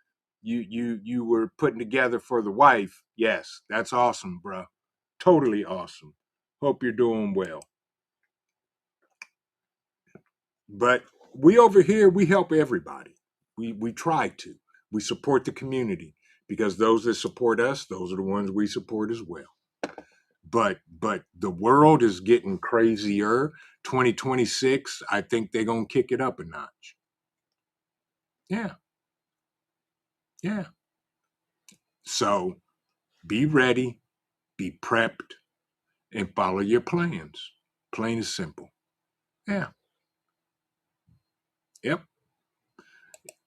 you were putting together for the wife. Yes, that's awesome, bruh. Totally awesome. Hope you're doing well. But we over here, we help everybody. We try to. We support the community because those that support us, those are the ones we support as well. But the world is getting crazier. 2026, I think they're gonna kick it up a notch. Yeah. So Be ready, be prepped, and follow your plans. Plain and simple. Yeah. Yep.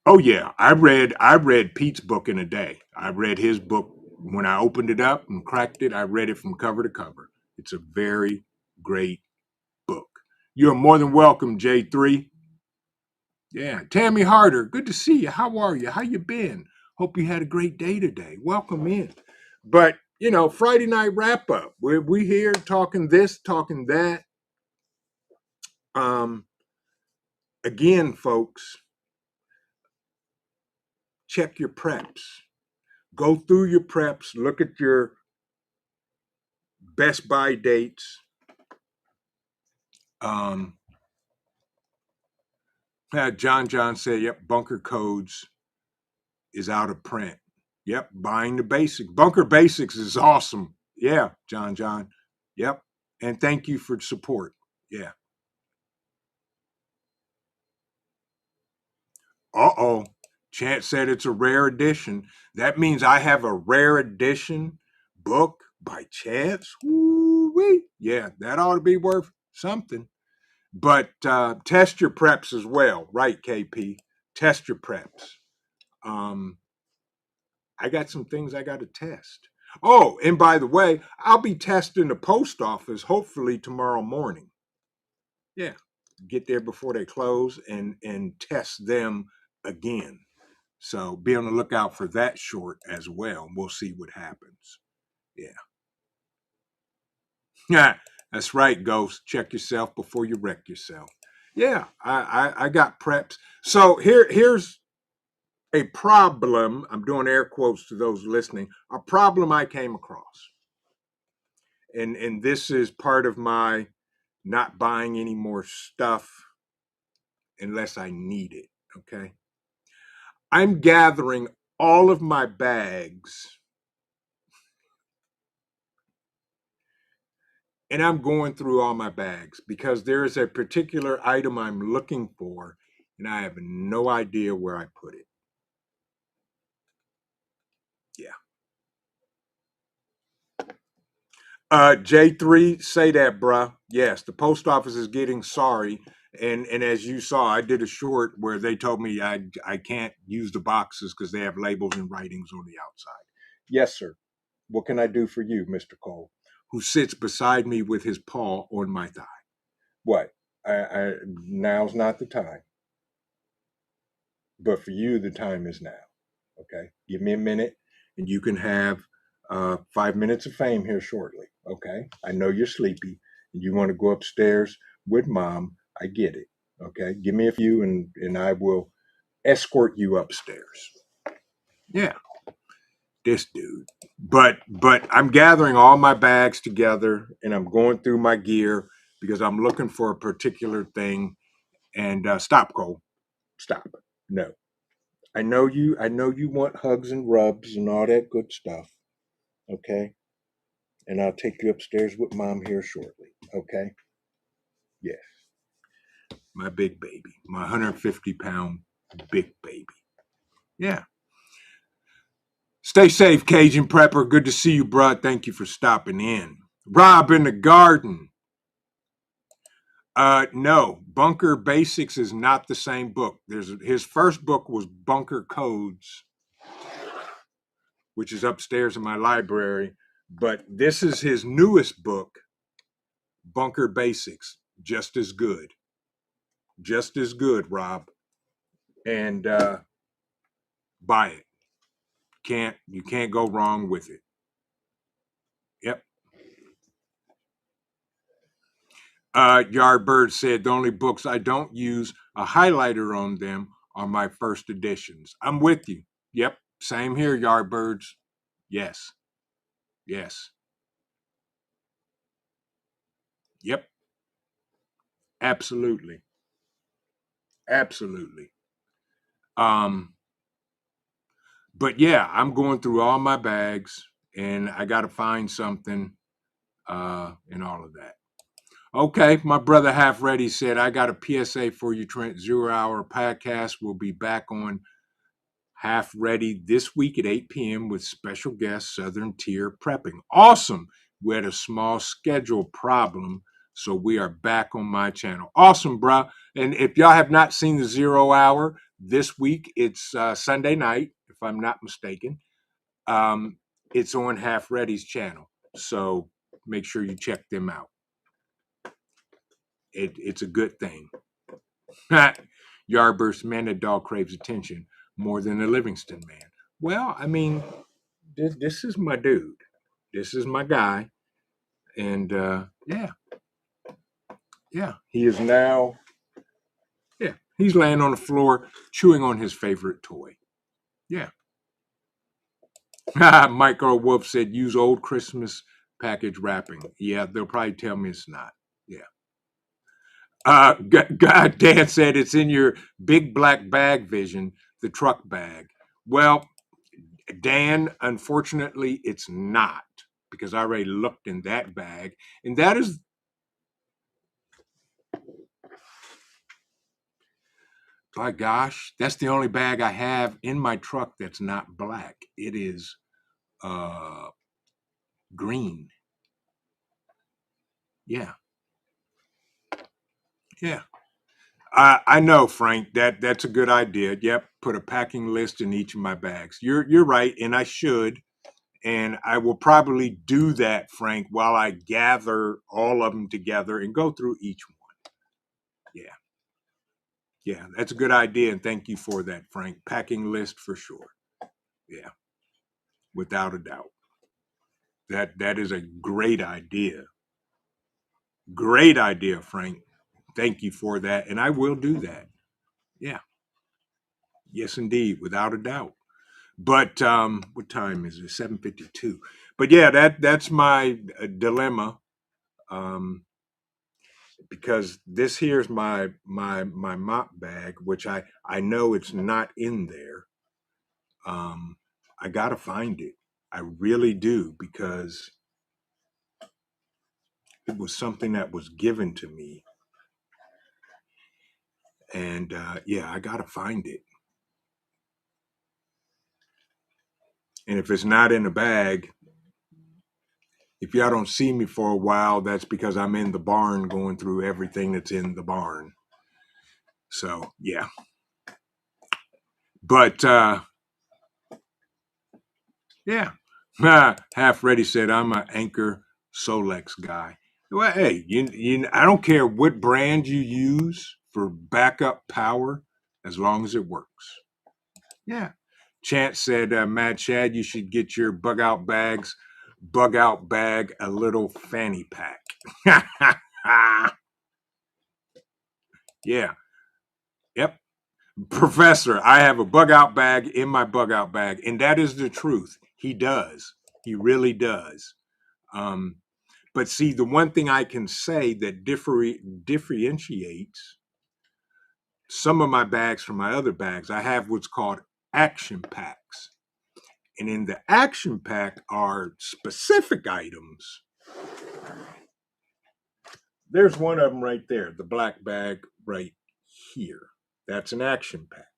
Oh yeah. I read Pete's book in a day. I read his book when I opened it up and cracked it. I read it from cover to cover. It's a very great book. You're more than welcome, J3. Yeah. Tammy Harder, good to see you. How are you? How you been? Hope you had a great day today. Welcome in. But Friday night wrap up. We here talking this, talking that. Um, again, folks, check your preps. Go through your preps. Look at your best buy dates. Um, John said, "Yep, bunker codes is out of print." Yep, buying the basics. Bunker Basics is awesome. Yeah, John. Yep, and thank you for support. Yeah. Uh-oh. Chance said it's a rare edition. That means I have a rare edition book by Chance. Woo-wee. Yeah, that ought to be worth something. But test your preps as well, right, KP? Test your preps. I got some things I got to test. Oh, and by the way, I'll be testing the post office hopefully tomorrow morning. Yeah, get there before they close and test them again. So be on the lookout for that short as well. We'll see what happens. Yeah. Yeah, that's right, Ghost. Check yourself before you wreck yourself. Yeah, I got preps. So here's a problem. I'm doing air quotes to those listening. A problem I came across. And this is part of my not buying any more stuff unless I need it. Okay. I'm gathering all of my bags and I'm going through all my bags because there is a particular item I'm looking for and I have no idea where I put it. Yeah. J3, say that, bruh. Yes, the post office is getting sorry. And as you saw, I did a short where they told me I can't use the boxes because they have labels and writings on the outside. Yes, sir. What can I do for you, Mr. Cole, who sits beside me with his paw on my thigh? What? Now's not the time. But for you, the time is now. Okay? Give me a minute and you can have 5 minutes of fame here shortly. Okay? I know you're sleepy and you want to go upstairs with mom. I get it. Okay? Give me a few and I will escort you upstairs. Yeah. This dude. But I'm gathering all my bags together and I'm going through my gear because I'm looking for a particular thing. And stop, Cole. Stop. No. I know you want hugs and rubs and all that good stuff. Okay? And I'll take you upstairs with mom here shortly. Okay? Yes. My big baby. My 150-pound big baby. Yeah. Stay safe, Cajun Prepper. Good to see you, bro. Thank you for stopping in. Rob in the garden. No, Bunker Basics is not the same book. His first book was Bunker Codes, which is upstairs in my library. But this is his newest book, Bunker Basics. Just as good. Just as good, Rob. And buy it. You can't go wrong with it. Yep. Yardbird said the only books I don't use a highlighter on them are my first editions. I'm with you. Yep. Same here, Yardbirds. Yes. Yes. Yep. Absolutely. Absolutely. But yeah, I'm going through all my bags and I got to find something and all of that. Okay, my brother Half Ready said, I got a PSA for you, Trent. 0 Hour podcast will be back on Half Ready this week at 8 p.m. with special guest Southern Tier Prepping. Awesome. We had a small schedule problem, so we are back on my channel. Awesome, bruh. And if y'all have not seen the 0 Hour this week, it's Sunday night, if I'm not mistaken. It's on Half Ready's channel, so make sure you check them out. It's a good thing. Yardburst man, that dog craves attention more than a Livingston man. Well, I mean, this is my dude. This is my guy. And yeah, he is now, he's laying on the floor chewing on his favorite toy. Yeah. Micro Wolf said, use old Christmas package wrapping. Yeah, they'll probably tell me it's not. Yeah. God, Dan said it's in your big black bag vision, the truck bag. Well, Dan, unfortunately, it's not, because I already looked in that bag, and that is, by gosh, that's the only bag I have in my truck that's not black. It is green. Yeah. I know, Frank. That's a good idea. Yep, put a packing list in each of my bags. You're right, and I should, and I will probably do that, Frank, while I gather all of them together and go through each one. Yeah, that's a good idea, and thank you for that, Frank. Packing list for sure. Yeah, without a doubt. That is a great idea. Great idea, Frank. Thank you for that, and I will do that. Yeah. Yes, indeed, without a doubt. But what time is it? 7:52. But yeah, that's my dilemma. Because this here's my mop bag, which I know it's not in there. I gotta find it. I really do, because it was something that was given to me. And yeah, I gotta find it. And if it's not in the bag, if y'all don't see me for a while, that's because I'm in the barn going through everything that's in the barn. So yeah. But yeah. Half Ready said I'm an Anchor Solex guy. Well, hey, I don't care what brand you use for backup power, as long as it works. Yeah. Chance said, Mad Chad, you should get your bug out bag a little fanny pack. Yeah. Yep. Professor, I have a bug out bag in my bug out bag, and that is the truth. He does. He really does. But see, the one thing I can say that differentiates some of my bags from my other bags, I have what's called action packs. And in the action pack are specific items. There's one of them right there, the black bag right here. That's an action pack.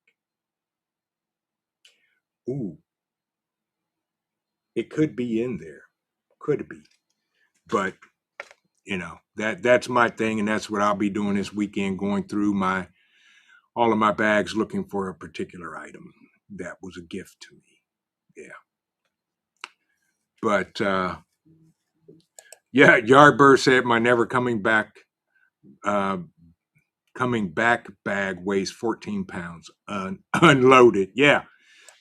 Ooh. It could be in there. Could be. But, that's my thing, and that's what I'll be doing this weekend, going through all of my bags looking for a particular item that was a gift to me. Yeah. But yeah, Yardbird said my never coming back bag weighs 14 pounds unloaded. Yeah.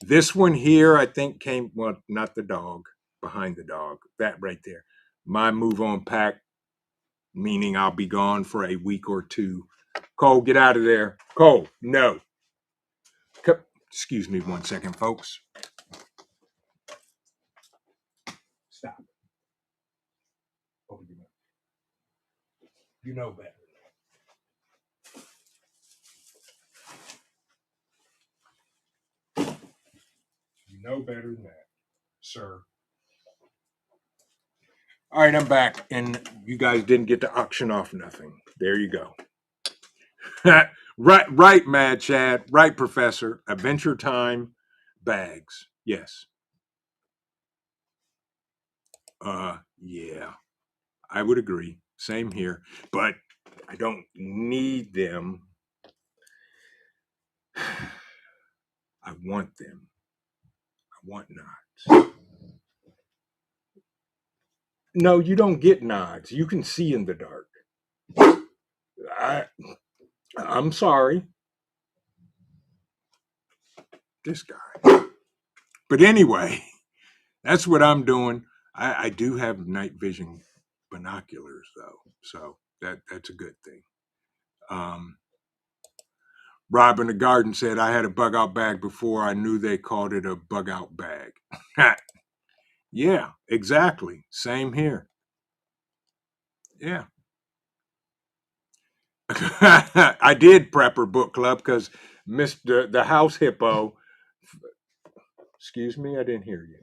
This one here, I think came, well, not the dog, behind the dog, that right there. My move on pack, meaning I'll be gone for a week or two. Cole, get out of there. Cole, no. Excuse me 1 second, folks. Stop. Open your mouth. You know better. You know better than that, sir. All right, I'm back, and you guys didn't get to auction off nothing. There you go. Right, Mad Chad. Right, Professor. Adventure Time bags. Yes. Yeah, I would agree. Same here. But I don't need them. I want them. I want nods. No, you don't get nods. You can see in the dark. I I'm sorry. This guy. But anyway, that's what I'm doing. I do have night vision binoculars though, so that's a good thing. Rob in the garden said I had a bug out bag before I knew they called it a bug out bag. Yeah, exactly. Same here. Yeah. I did prepper book club because Mr. the house hippo. Excuse me, I didn't hear you.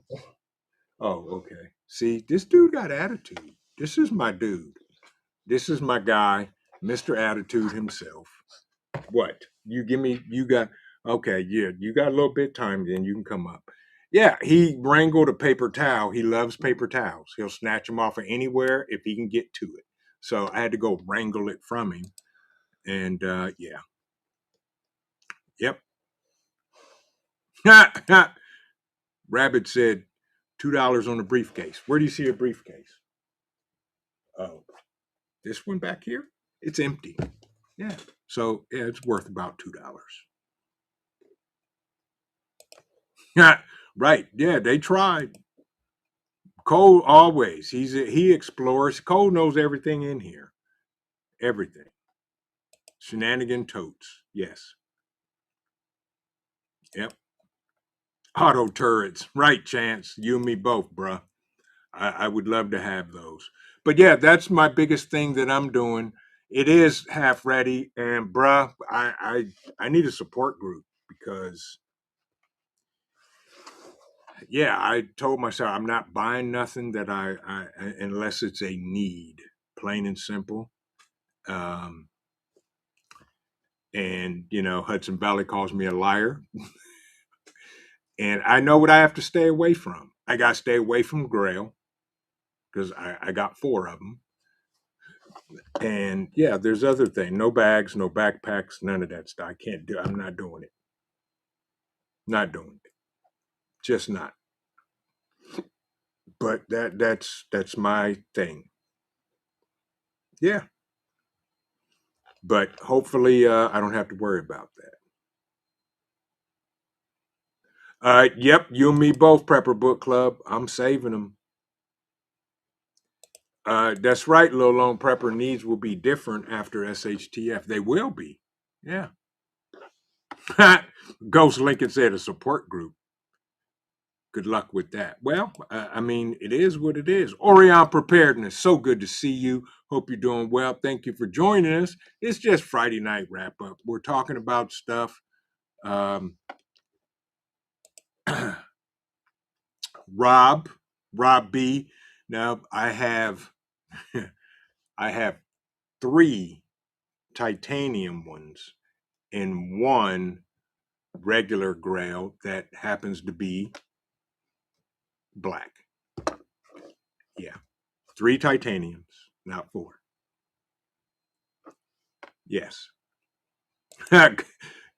Oh, okay. See, this dude got attitude. This is my dude. This is my guy, Mr. Attitude himself. What? You got, okay, yeah, you got a little bit of time, then you can come up. Yeah, he wrangled a paper towel. He loves paper towels. He'll snatch them off of anywhere if he can get to it. So I had to go wrangle it from him. And yeah. Yep. Rabbit said $2 on a briefcase. Where do you see a briefcase? Oh, this one back here? It's empty. Yeah. So yeah, it's worth about $2. Right. Yeah, they tried. Cole always. He explores. Cole knows everything in here. Everything. Shenanigan totes. Yes. Yep. Auto turrets. Right, Chance. You and me both, bruh. I would love to have those. But yeah, that's my biggest thing that I'm doing. It is half ready, and bruh, I need a support group because yeah, I told myself I'm not buying nothing that I unless it's a need, plain and simple. Um, and Hudson Valley calls me a liar, and I know what I have to stay away from. I got to stay away from Grail because I got 4 of them. And yeah, there's other things. No bags, no backpacks, none of that stuff. I can't do. I'm not doing it. Not doing it. Just not. But that's my thing. Yeah. But hopefully, I don't have to worry about that. Yep, you and me both, Prepper Book Club. I'm saving them. That's right, Lil Lone Prepper. Needs will be different after SHTF. They will be. Yeah. Ghost Lincoln said a support group. Good luck with that. Well, I mean, it is what it is. Orion Preparedness, so good to see you. Hope you're doing well. Thank you for joining us. It's just Friday night wrap up. We're talking about stuff. Rob B. Now I have I have 3 titanium ones and 1 regular grail that happens to be black. Yeah. 3 titaniums, not 4. Yes.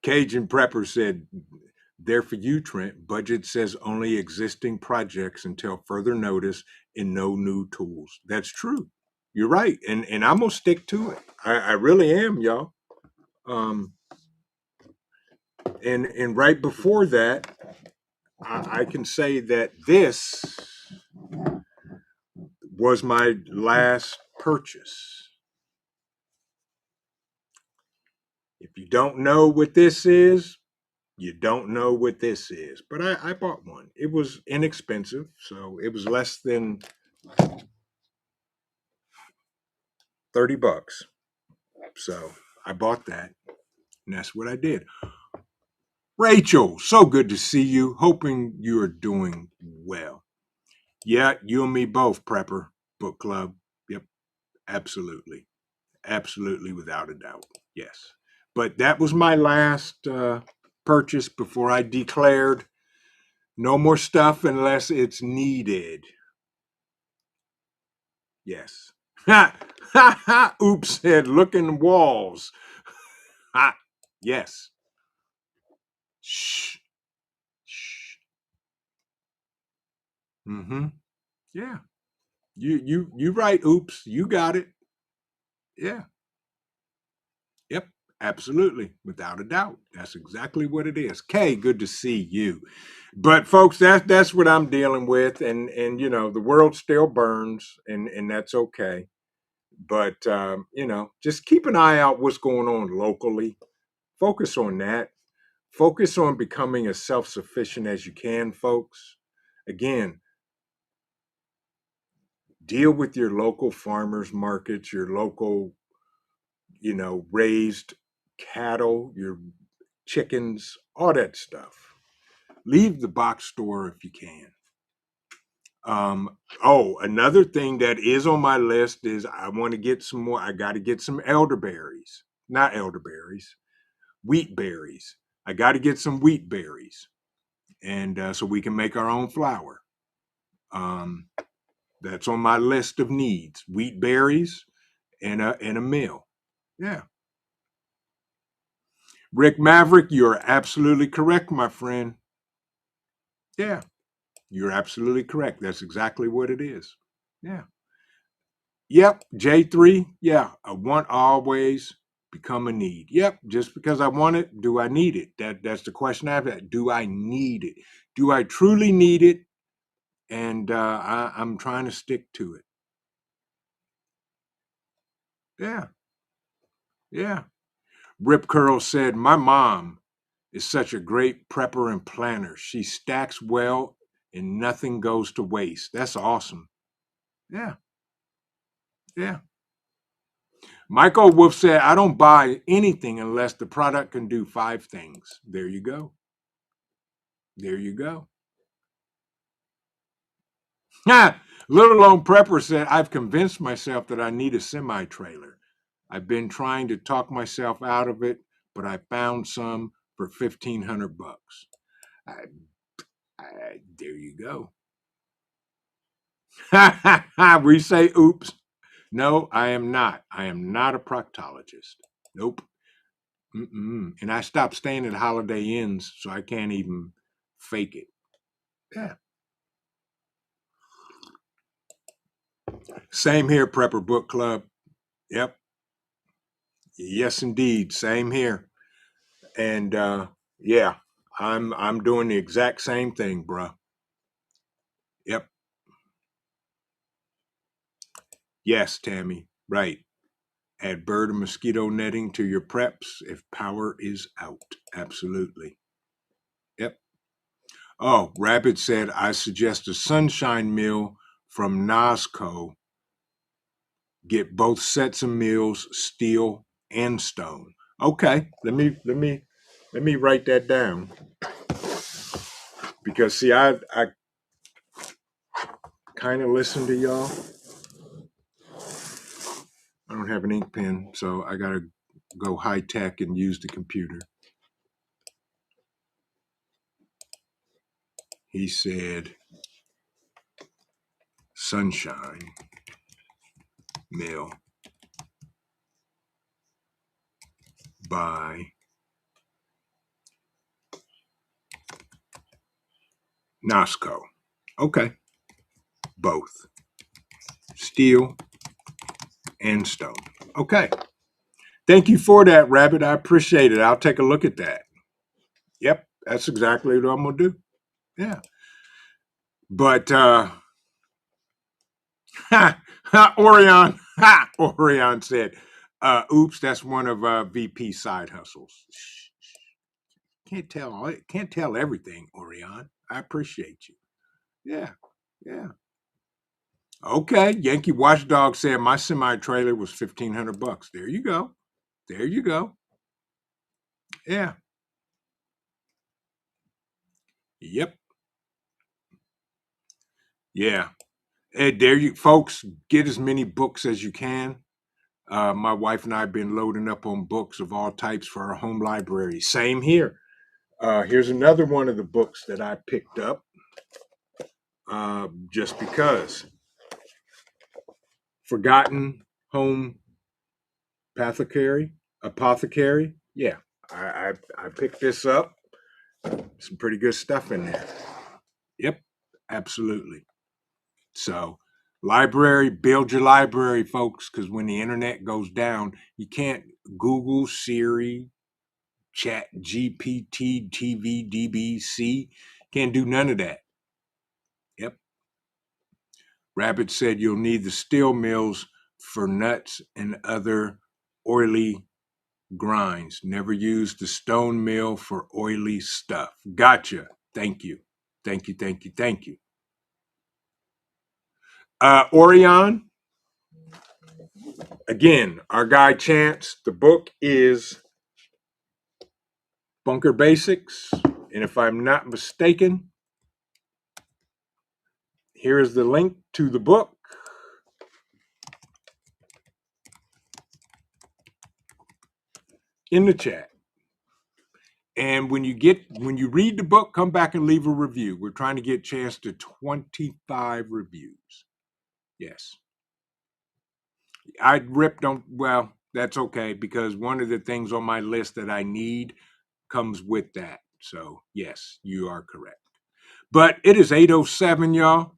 Cajun Prepper said, there for you, Trent. Budget says only existing projects until further notice and no new tools. That's true. You're right. And I'm going to stick to it. I really am, y'all. And right before that, I can say that this was my last purchase. If you don't know what this is, you don't know what this is. But I bought one. It was inexpensive, so it was less than $30. So I bought that, and that's what I did. Rachel, so good to see you. Hoping you are doing well. Yeah, you and me both, Prepper Book Club. Yep, absolutely. Absolutely, without a doubt. Yes. But that was my last purchase before I declared No more stuff unless it's needed. Yes. Ha ha ha. Oops said, look in the walls. Ha. Yes. Shh. Shh. Mm-hmm. Yeah. You right, oops. You got it. Yeah. Yep. Absolutely. Without a doubt. That's exactly what it is. Kay, good to see you. But folks, that's what I'm dealing with. And you know, the world still burns and that's okay. But you know, just keep an eye out what's going on locally. Focus on that. Focus on becoming as self-sufficient as you can, folks. Again, deal with your local farmers markets, your local, you know, raised cattle, your chickens, all that stuff. Leave the box store if you can. Oh, another thing that is on my list is I want to get some more. I got to get some elderberries, not elderberries, wheat berries. I got to get some wheat berries, and so we can make our own flour. Um, that's on my list of needs: wheat berries and a mill. Yeah, Rick Maverick, you're absolutely correct, my friend. Yeah, you're absolutely correct. That's exactly what it is. Yeah. Yep. J3. Yeah. A want always become a need. Yep. Just because I want it, do I need it? That's the question I've had. Do I need it? Do I truly need it? And I'm trying to stick to it. Yeah. Yeah. Rip Curl said, my mom is such a great prepper and planner. She stacks well and nothing goes to waste. That's awesome. Yeah. Yeah. Michael Wolf said, I don't buy anything unless the product can do 5 things. There you go. There you go. Little Lone Prepper said, I've convinced myself that I need a semi trailer. I've been trying to talk myself out of it, but I found some for $1,500. There you go. We say, oops. No, I am not. I am not a proctologist. Nope. Mm-mm. And I stopped staying at Holiday Inns, so I can't even fake it. Yeah. Same here, Prepper Book Club. Yep. Yes, indeed. Same here. And yeah, I'm doing the exact same thing, bruh. Yep. Yes, Tammy. Right. Add bird and mosquito netting to your preps if power is out. Absolutely. Yep. Oh, Rabbit said I suggest a sunshine meal from Nasco. Get both sets of meals, steel and stone. Okay, let me write that down because see, I kind of listen to y'all. I don't have an ink pen, so I gotta go high tech and use the computer. He said, "Sunshine Mill by Nasco." Okay, both steel and stone. Okay, thank you for that, Rabbit. I appreciate it. I'll take a look at that. Yep, that's exactly what I'm gonna do. Yeah, but Orion, Orion said, "Oops, that's one of VP's side hustles." Can't tell everything, Orion. I appreciate you. Yeah, yeah. Okay, Yankee Watchdog said my semi trailer was $1,500. There you go. There you go. Yeah. Yep. Yeah. And there you folks get as many books as you can. My wife and I have been loading up on books of all types for our home library. Same here. Here's another one of the books that I picked up just because. Forgotten Home Apothecary. Yeah, I picked this up. Some pretty good stuff in there. Yep, absolutely. So, library, build your library, folks, because when the internet goes down, you can't Google, Siri, Chat, GPT, TV, DBC. Can't do none of that. Yep. Rabbit said you'll need the steel mills for nuts and other oily grinds. Never use the stone mill for oily stuff. Gotcha. Thank you. Thank you, thank you, thank you. Orion, again, our guy Chance, the book is Bunker Basics. And if I'm not mistaken, here is the link to the book. In the chat. And when you read the book, come back and leave a review. We're trying to get Chance to 25 reviews. Yes. I ripped on, well, that's okay, because one of the things on my list that I need comes with that. So, yes, you are correct. But it is 8:07, y'all.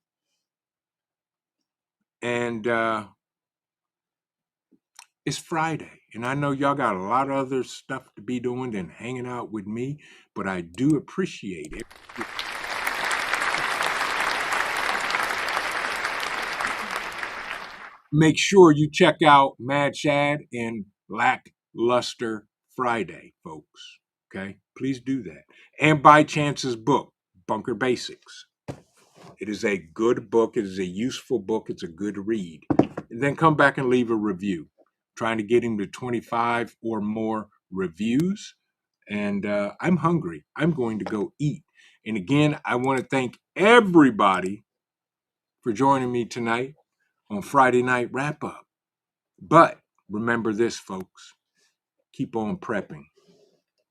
And it's Friday. And I know y'all got a lot of other stuff to be doing than hanging out with me, but I do appreciate it. Make sure you check out Mad Shad and Lackluster Friday, folks. Okay? Please do that. And buy Chance's book, Bunker Basics. It is a good book. It is a useful book. It's a good read. And then come back and leave a review. Trying to get him to 25 or more reviews. And I'm hungry. I'm going to go eat. And again, I want to thank everybody for joining me tonight on Friday Night Wrap Up. But remember this, folks. Keep on prepping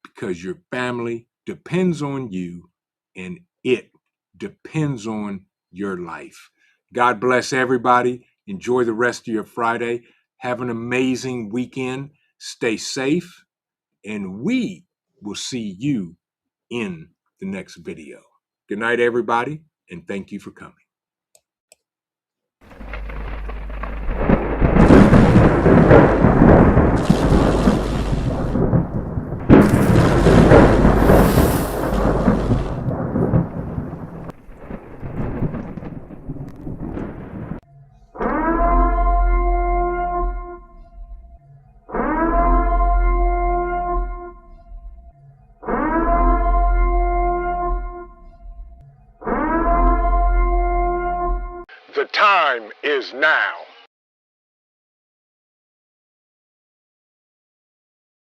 because your family depends on you and it depends on your life. God bless everybody. Enjoy the rest of your Friday. Have an amazing weekend. Stay safe. And we will see you in the next video. Good night, everybody. And thank you for coming. The time is now.